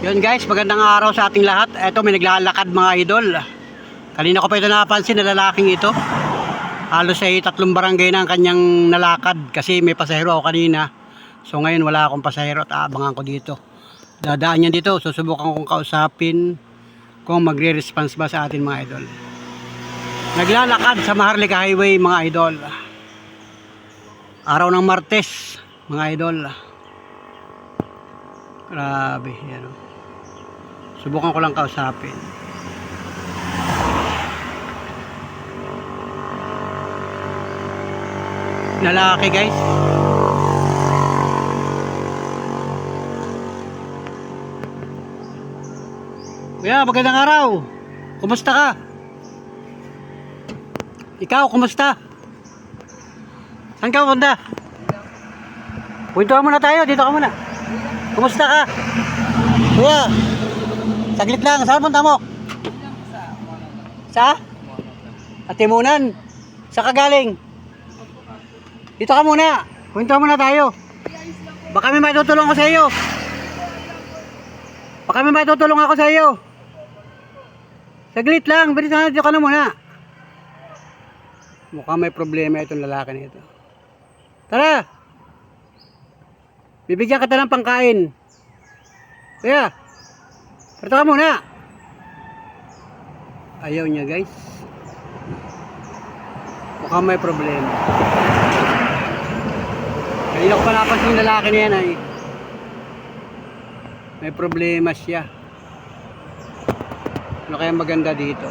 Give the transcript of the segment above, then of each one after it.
Yun guys, magandang araw sa ating lahat. Eto, may naglalakad mga idol. Kanina ko pa ito napansin na lalaking ito. Halos ay 3 barangay na ang kanyang nalakad kasi may pasahero ako kanina. So ngayon wala akong pasahero at aabangan ko dito. Dadaan niya dito, susubukan kong kausapin kung magre-response ba sa atin mga idol. Naglalakad sa Maharlika Highway mga idol. Araw ng Martes mga idol. Grabe, yan o. Subukan ko lang kausapin. Lalaki guys. Kuya, magandang araw. Kumusta ka? Ikaw, kumusta? Saan ka pupunta? Puntuhan muna tayo, dito ka muna. Kumusta ka? Kuya, saglit lang, saan punta mo? Sa? Atimunan? Sa kagaling? Dito ka muna, puntuhan muna tayo. Baka may matutulong ko sa iyo. Baka may matutulong ako sa iyo. Saglit lang, bilis na, dito ka na muna. Mukhang may problema itong lalaki nito. Tara! Bibigyan kita ng pangkain. Kaya, parito ka muna. Ayaw niya guys. Mukhang may problema. Kanina ko pa napansin yung lalaki na yan ay may problema siya. Ano kaya maganda dito?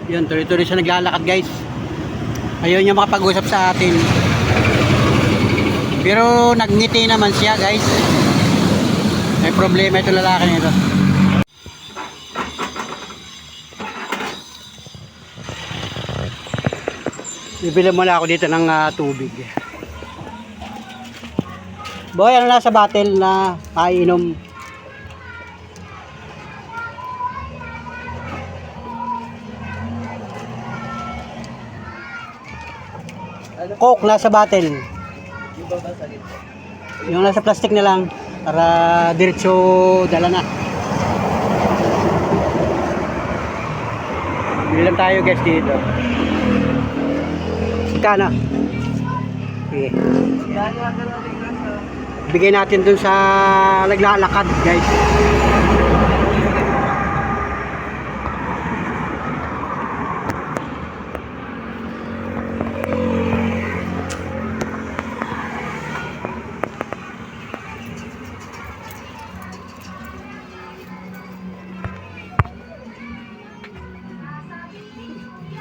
Yun, tuloy-tuloy siya naglalakad guys. Ayaw niya makapag-usap sa atin. Pero nagngiti naman siya guys. May problema ito lalaki nito. Bibili muna ako dito ng tubig. Boy, ano nasa bottle na maiinom? Coke nasa bottle. Yung nasa plastic na lang para diretso dala na. Bili lang tayo guys dito. Magkano? Okay. Bigay natin dun sa naglalakad guys.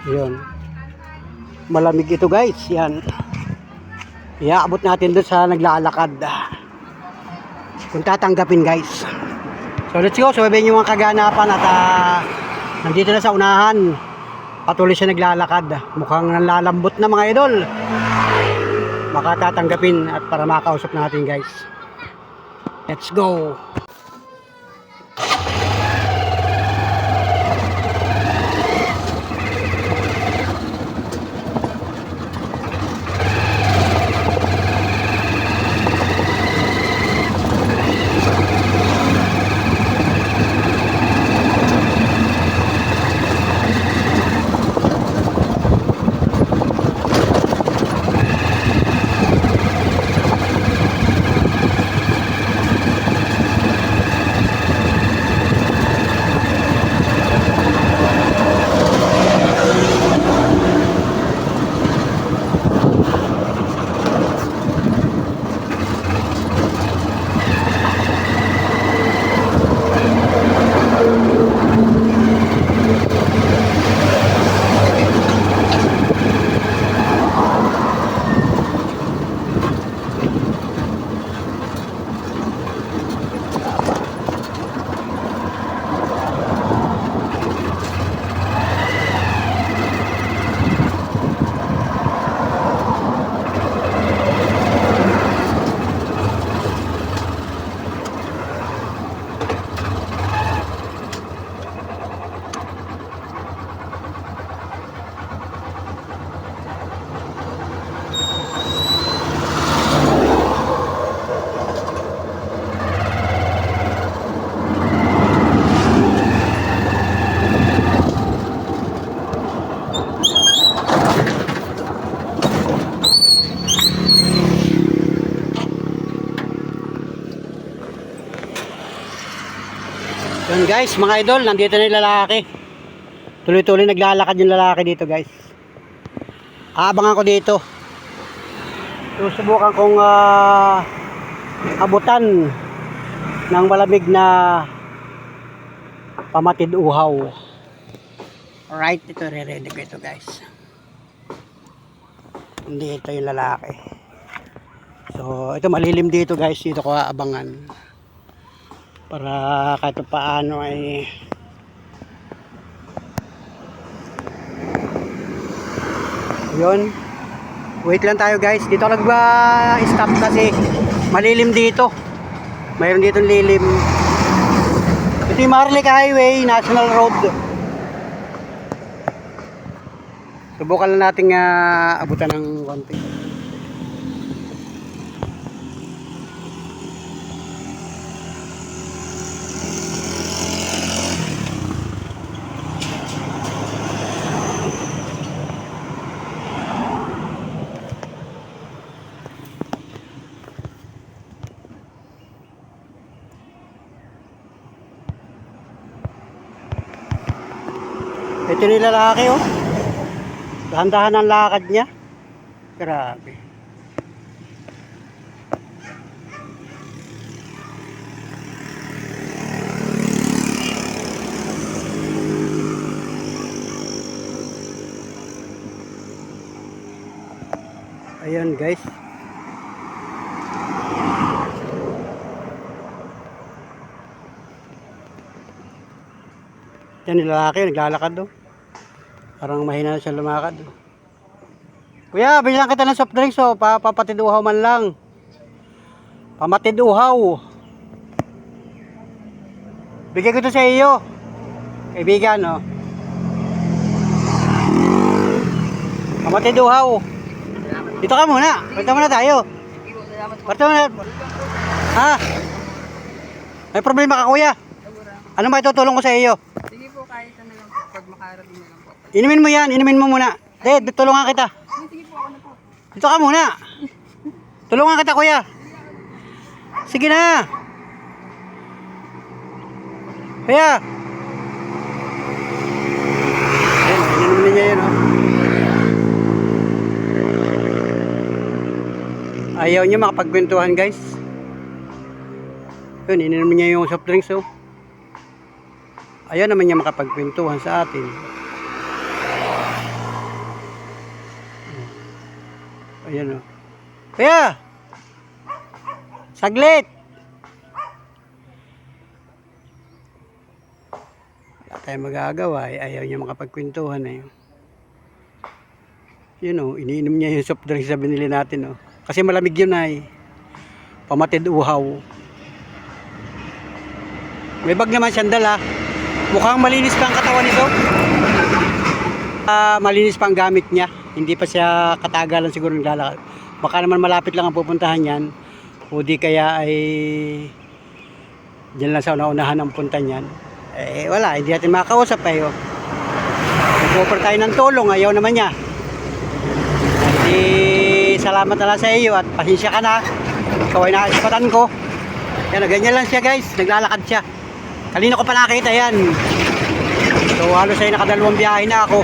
Yun. Malamig ito guys. Yan. Iaabot natin doon sa naglalakad. Kung tatanggapin guys. So let's go. Sabihin yung mga kaganapan at nandito na sa unahan. Patuloy siya naglalakad. Mukhang nalalambot na mga idol. Baka tatanggapin at para makausap natin guys. Let's go. Yun guys, mga idol, nandito na yung lalaki. Tuloy-tuloy naglalakad yung lalaki dito guys. Aabangan ko dito. Susubukan kong abutan ng malamig na pamatid uhaw. Alright, ito re-ready ko ito guys. Hindi ito yung lalaki. So, ito malilim dito guys. Dito ko aabangan. Para kahit paano ay yun. Wait lang tayo guys. Dito ako nag-stop kasi malilim dito. Mayroon dito lilim. Ito yung Marlica Highway, National Road. Subukan lang natin abutan ng konti. Ito yung lalaki oh. Dahan-dahan ang lakad niya. Grabe. Ayan guys. Yan yung lalaki, naglalakad do. Parang mahina na siya lumakad. Kuya, bilang kita ng soft drinks oh. Papatid uhaw man lang. Pamatid uhaw. Bigay ko to sa iyo. Kaibigan oh. Pamatid uhaw. Dito ka muna. Parta muna tayo. Parta muna. Ha? May problema ka kuya? Ano ba itutulong ko sa iyo? Sige po, kahit ano lang po. Pag makarating na lang po. Inumin mo yan, inumin mo muna. Tulungan kita. Sige po, ako na po. Dito ka muna. Tulungan kita kuya. Sige na. Kuya. Ayan, inumin niya yan oh. Ayaw niya makapagkwentuhan guys. Yun, ininom niya yung soft drinks oh. Ayaw naman niya makapagkwentuhan sa atin. Ayan o. Kaya! Saglit! Wala tayong magagawa. Ayaw niya makapagkwentuhan eh. Yun o. Iniinom niya yung soft drinks na binili natin o. Kasi malamig yun ay. Pamatid uhaw. May bag naman siyang dala. Mukhang malinis pa ang katawan nito. Malinis pa ang gamit niya. Hindi pa siya katagalan siguro naglalakad. Baka naman malapit lang ang pupuntahan niyan. O di kaya ay diyan lang sa una-unahan ang punta niyan. Eh wala, hindi natin makakausap tayo. Nag-offer tayo ng tulong, ayaw naman niya. Hindi salamat na lang sa iyo at pasensya ka na. Ikaw ay nakasipatan ko. Yan, ganyan lang siya guys, naglalakad siya. Kanina ko pa nakita yan. So halos ay nakadalawang biyahe na ako.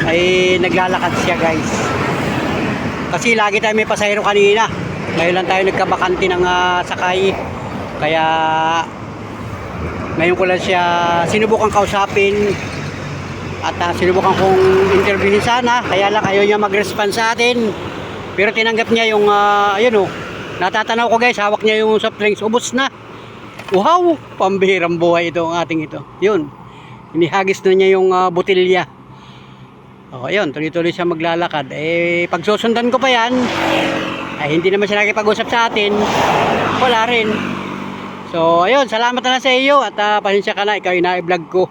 Ay naglalakad siya guys. Kasi lagi tayo may pasahero kanina. Ngayon lang tayo nagkabakante ng sakay. Kaya ngayon ko lang siya sinubukan kausapin. At sinubukan kong interviewin sana. Kaya lang ayaw niya mag-respond sa atin. Pero tinanggap niya yung ayun oh. Natatanaw ko guys, hawak niya yung soft drinks. Ubos na. Wow, pambihirang buhay ito ang ating ito. Yun. Inihagis na niya yung botilya. O, ayun, tuloy-tuloy siya maglalakad. Eh, pag susundan ko pa yan, ay hindi naman siya nakipag-usap sa atin. Wala rin. So, ayun, salamat na lang sa iyo at pasensya ka na, ikaw yung na-vlog ko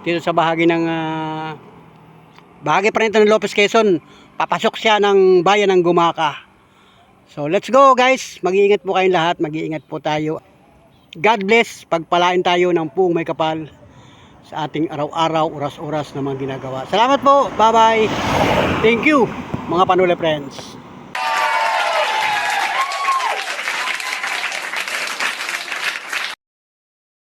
dito sa bahagi ng bahagi pa rin ito ng Lopez Quezon. Papasok siya ng bayan ng Gumaka. So, let's go guys. Mag-iingat po kayong lahat. Mag-iingat po tayo. God bless. Pagpalain tayo ng puong may kapal sa ating araw-araw, oras-oras na mga ginagawa. Salamat po. Bye-bye. Thank you, mga Panula friends.